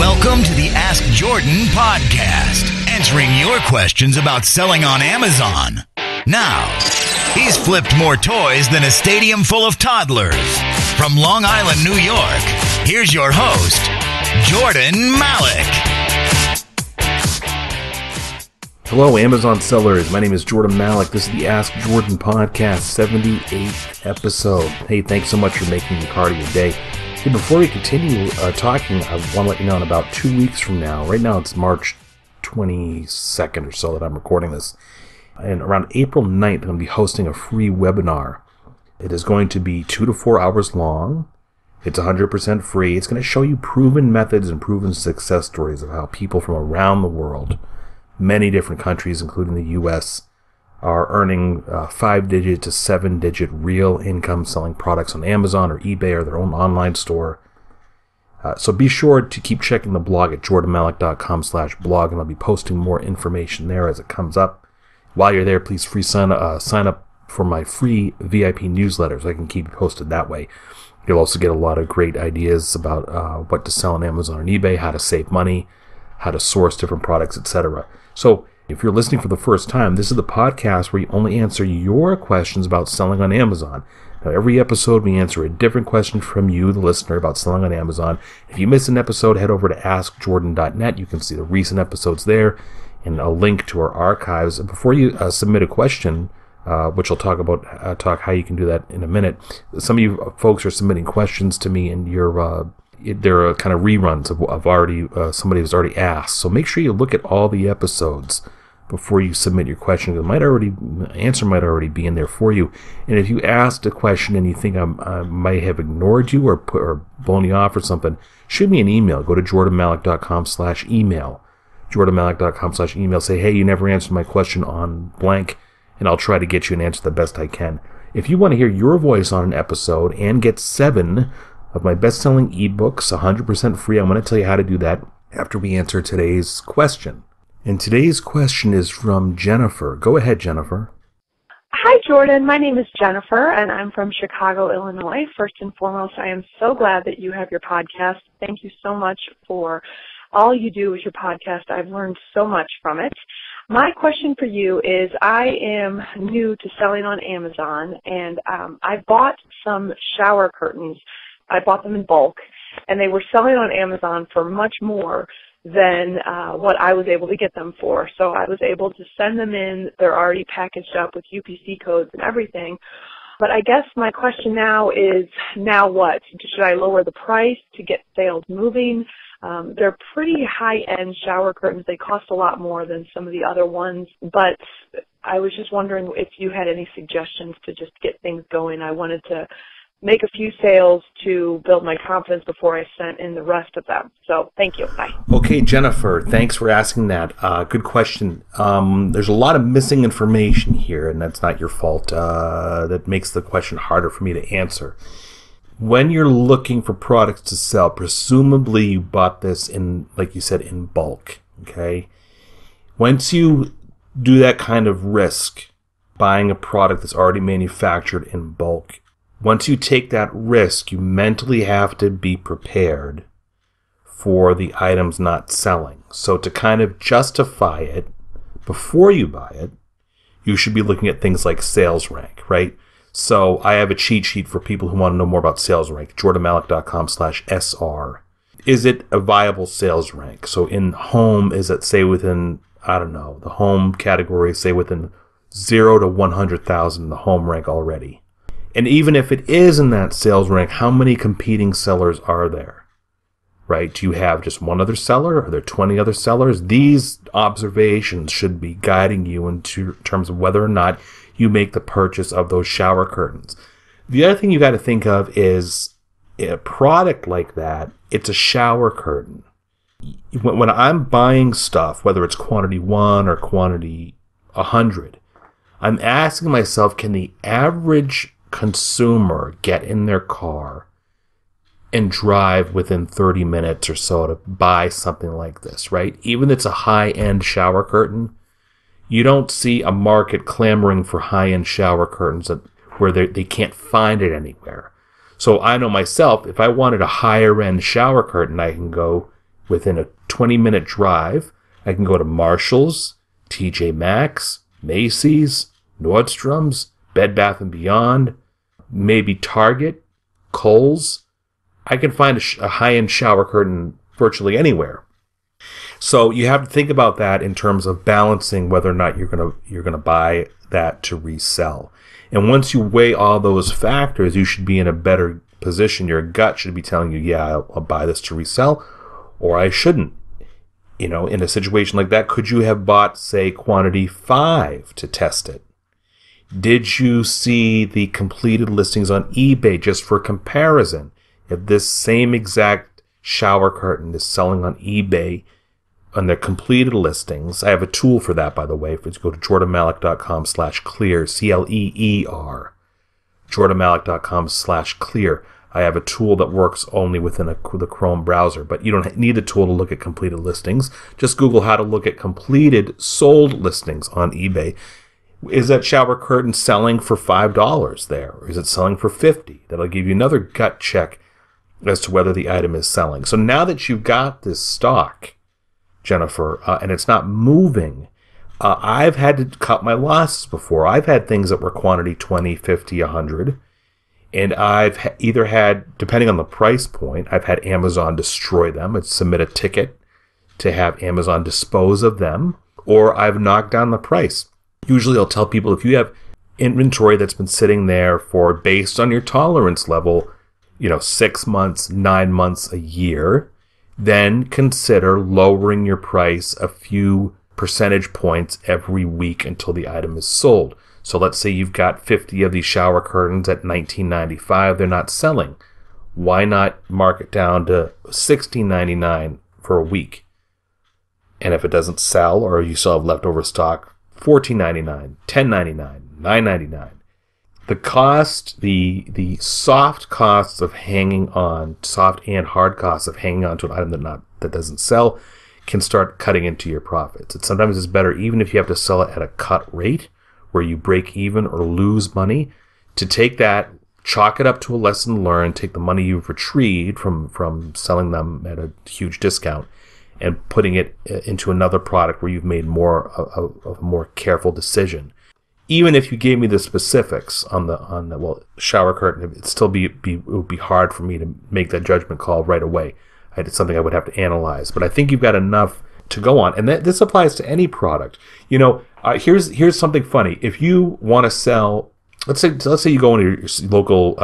Welcome to the Ask Jordan podcast, answering your questions about selling on Amazon. Now, he's flipped more toys than a stadium full of toddlers. From Long Island, New York, here's your host, Jordan Malik. Hello, Amazon sellers. My name is Jordan Malik. This is the Ask Jordan podcast, 78th episode. Hey, thanks so much for making the part of your day. Hey, before we continue talking, I want to let you know in about 2 weeks from now, right now it's March 22nd or so that I'm recording this, and around April 9th, I'm going to be hosting a free webinar. It is going to be 2 to 4 hours long. It's 100% free. It's going to show you proven methods and proven success stories of how people from around the world, many different countries, including the U.S., are earning 5-digit to 7-digit real income selling products on Amazon or eBay or their own online store. So be sure to keep checking the blog at jordanmalik.com/blog, and I'll be posting more information there as it comes up. While you're there, please sign up for my free VIP newsletter so I can keep you posted that way. You'll also get a lot of great ideas about what to sell on Amazon and eBay, how to save money, how to source different products, etc. So if you're listening for the first time, this is the podcast where you only answer your questions about selling on Amazon. Now, every episode we answer a different question from you, the listener, about selling on Amazon. If you miss an episode, head over to askjordan.net. You can see the recent episodes there and a link to our archives. And before you submit a question, which I'll talk how you can do that in a minute, some of you folks are submitting questions to me, and they're kind of reruns of somebody who's already asked. So make sure you look at all the episodes before you submit your question. Answer might already be in there for you. And if you asked a question and you think I might have ignored you or blown you off or something, shoot me an email. Go to jordanmalik.com/email. jordanmalik.com/email. Say, hey, you never answered my question on blank, and I'll try to get you an answer the best I can. If you want to hear your voice on an episode and get 7 of my best-selling ebooks, 100% free, I'm going to tell you how to do that after we answer today's question. And today's question is from Jennifer. Go ahead, Jennifer. Hi, Jordan. My name is Jennifer, and I'm from Chicago, Illinois. First and foremost, I am so glad that you have your podcast. Thank you so much for all you do with your podcast. I've learned so much from it. My question for you is, I am new to selling on Amazon, and I bought some shower curtains. I bought them in bulk, and they were selling on Amazon for much more than what I was able to get them for. So I was able to send them in. They're already packaged up with UPC codes and everything. But I guess my question now is, now what? Should I lower the price to get sales moving? They're pretty high-end shower curtains. They cost a lot more than some of the other ones. But I was just wondering if you had any suggestions to just get things going. I wanted to make a few sales to build my confidence before I sent in the rest of them. So thank you. Bye. Okay, Jennifer, thanks for asking that. Good question. There's a lot of missing information here, and that's not your fault. That makes the question harder for me to answer. When you're looking for products to sell, presumably you bought this in, like you said, in bulk. Okay. Once you do that kind of risk, buying a product that's already manufactured in bulk, once you take that risk, you mentally have to be prepared for the items not selling. So to kind of justify it before you buy it, you should be looking at things like sales rank, right? So I have a cheat sheet for people who want to know more about sales rank, jordanmalik.com/SR. Is it a viable sales rank? So in home, is it, say, within, I don't know, the home category, say within 0 to 100,000, the home rank already? And even if it is in that sales rank, how many competing sellers are there? Right? Do you have just one other seller? Are there 20 other sellers? These observations should be guiding you in terms of whether or not you make the purchase of those shower curtains. The other thing you got to think of is a product like that, it's a shower curtain. When I'm buying stuff, whether it's quantity 1 or quantity 100, I'm asking myself, can the average consumer get in their car and drive within 30 minutes or so to buy something like this, right? Even if it's a high-end shower curtain, you don't see a market clamoring for high-end shower curtains where they can't find it anywhere. So I know myself, if I wanted a higher-end shower curtain, I can go within a 20-minute drive. I can go to Marshall's, TJ Maxx, Macy's, Nordstrom's, Bed Bath & Beyond, maybe Target, Kohl's. I can find a high-end shower curtain virtually anywhere. So you have to think about that in terms of balancing whether or not you're gonna buy that to resell. And once you weigh all those factors, you should be in a better position. Your gut should be telling you, yeah, I'll buy this to resell, or I shouldn't. In a situation like that, could you have bought, say, quantity 5 to test it? Did you see the completed listings on eBay just for comparison? If this same exact shower curtain is selling on eBay on their completed listings, I have a tool for that, by the way. If you go to jordanmalik.com/clear, CLEER, jordanmalik.com/clear. I have a tool that works only within the Chrome browser, but you don't need the tool to look at completed listings. Just Google how to look at completed sold listings on eBay. Is that shower curtain selling for $5 there? Or is it selling for $50? That'll give you another gut check as to whether the item is selling. So now that you've got this stock, Jennifer, and it's not moving, I've had to cut my losses before. I've had things that were quantity 20, 50, 100. And I've either had, depending on the price point, I've had Amazon destroy them and submit a ticket to have Amazon dispose of them, or I've knocked down the price. Usually I'll tell people, if you have inventory that's been sitting there for, based on your tolerance level, 6 months, 9 months, a year, then consider lowering your price a few percentage points every week until the item is sold. So let's say you've got 50 of these shower curtains at $19.95. They're not selling. Why not mark it down to $16.99 for a week? And if it doesn't sell, or you still have leftover stock, $14.99, $10.99, $9.99. The cost, the soft costs of hanging on, soft and hard costs of hanging on to an item that doesn't sell, can start cutting into your profits. And sometimes it's better, even if you have to sell it at a cut rate, where you break even or lose money, to take that, chalk it up to a lesson learned, take the money you've retrieved from selling them at a huge discount, and putting it into another product where you've made more of a more careful decision. Even if you gave me the specifics on the shower curtain, it'd still it would be hard for me to make that judgment call right away. It's something I would have to analyze. But I think you've got enough to go on, and this applies to any product. Here's something funny. If you want to sell, let's say you go into your local,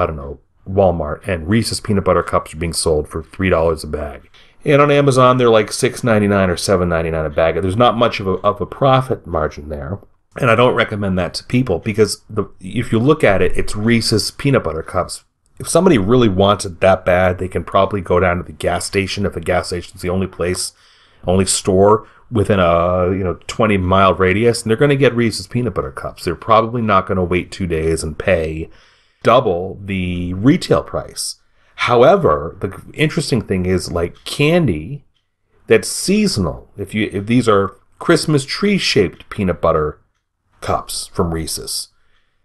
Walmart, and Reese's peanut butter cups are being sold for $3 a bag, and on Amazon they're like $6.99 or $7.99 a bag. There's not much of a profit margin there, and I don't recommend that to people, because if you look at it, it's Reese's peanut butter cups. If somebody really wants it that bad, they can probably go down to the gas station, if the gas station's the only store within a 20-mile radius, and they're going to get Reese's peanut butter cups. They're probably not going to wait 2 days and pay double the retail price. However, the interesting thing is, like candy that's seasonal. If these are Christmas tree-shaped peanut butter cups from Reese's,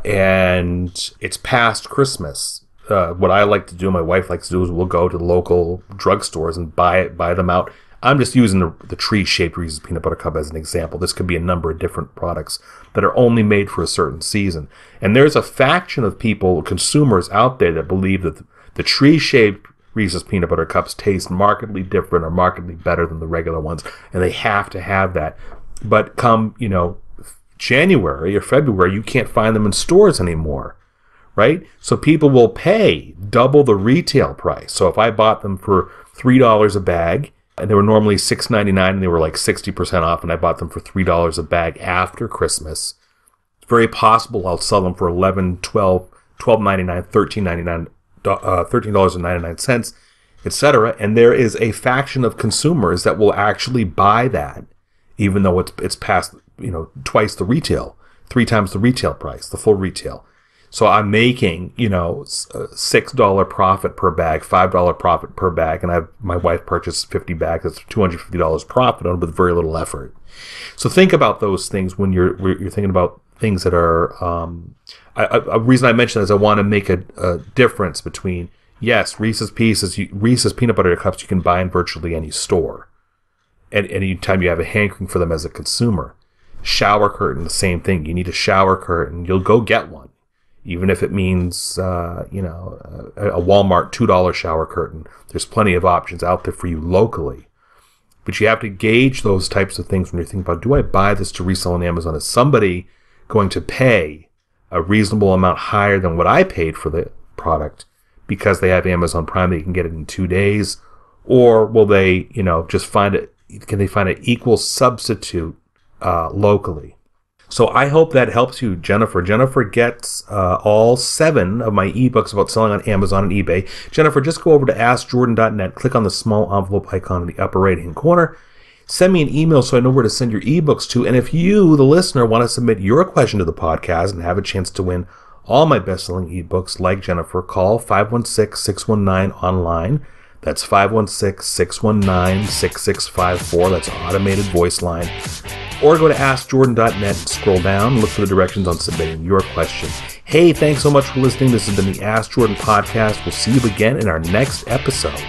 and it's past Christmas, what I like to do, my wife likes to do, is we'll go to the local drugstores and buy them out. I'm just using the tree-shaped Reese's peanut butter cup as an example. This could be a number of different products that are only made for a certain season. And there's a faction of people, consumers out there, that believe that the tree-shaped Reese's peanut butter cups taste markedly different or markedly better than the regular ones, and they have to have that. But come, January or February, you can't find them in stores anymore, right? So people will pay double the retail price. So if I bought them for $3 a bag, and they were normally $6.99, and they were like 60% off, and I bought them for $3 a bag after Christmas, it's very possible I'll sell them for $11, $12, $12.99, $13.99, $13.99, etc. And there is a faction of consumers that will actually buy that, even though it's past twice the retail, 3 times the retail price, the full retail. So I'm making, $6 profit per bag, $5 profit per bag, and my wife purchased 50 bags. That's $250 profit on with very little effort. So think about those things when you're thinking about things that are. A reason I mention that is I want to make a difference between Yes, Reese's peanut butter cups you can buy in virtually any store. At any time you have a hankering for them as a consumer. Shower curtain, the same thing. You need a shower curtain, you'll go get one. Even if it means, a Walmart $2 shower curtain. There's plenty of options out there for you locally. But you have to gauge those types of things when you're thinking about, do I buy this to resell on Amazon? Is somebody going to pay a reasonable amount higher than what I paid for the product because they have Amazon Prime, they can get it in 2 days? Or will they, just find it, can they find an equal substitute locally? So I hope that helps you, Jennifer. Jennifer gets all 7 of my ebooks about selling on Amazon and eBay. Jennifer, just go over to AskJordan.net, click on the small envelope icon in the upper right-hand corner. Send me an email so I know where to send your ebooks to. And if you, the listener, want to submit your question to the podcast and have a chance to win all my best-selling ebooks like Jennifer, call 516-619-ONLINE. That's 516-619-6654. That's an automated voice line. Or go to AskJordan.net and scroll down and look for the directions on submitting your question. Hey, thanks so much for listening. This has been the Ask Jordan Podcast. We'll see you again in our next episode.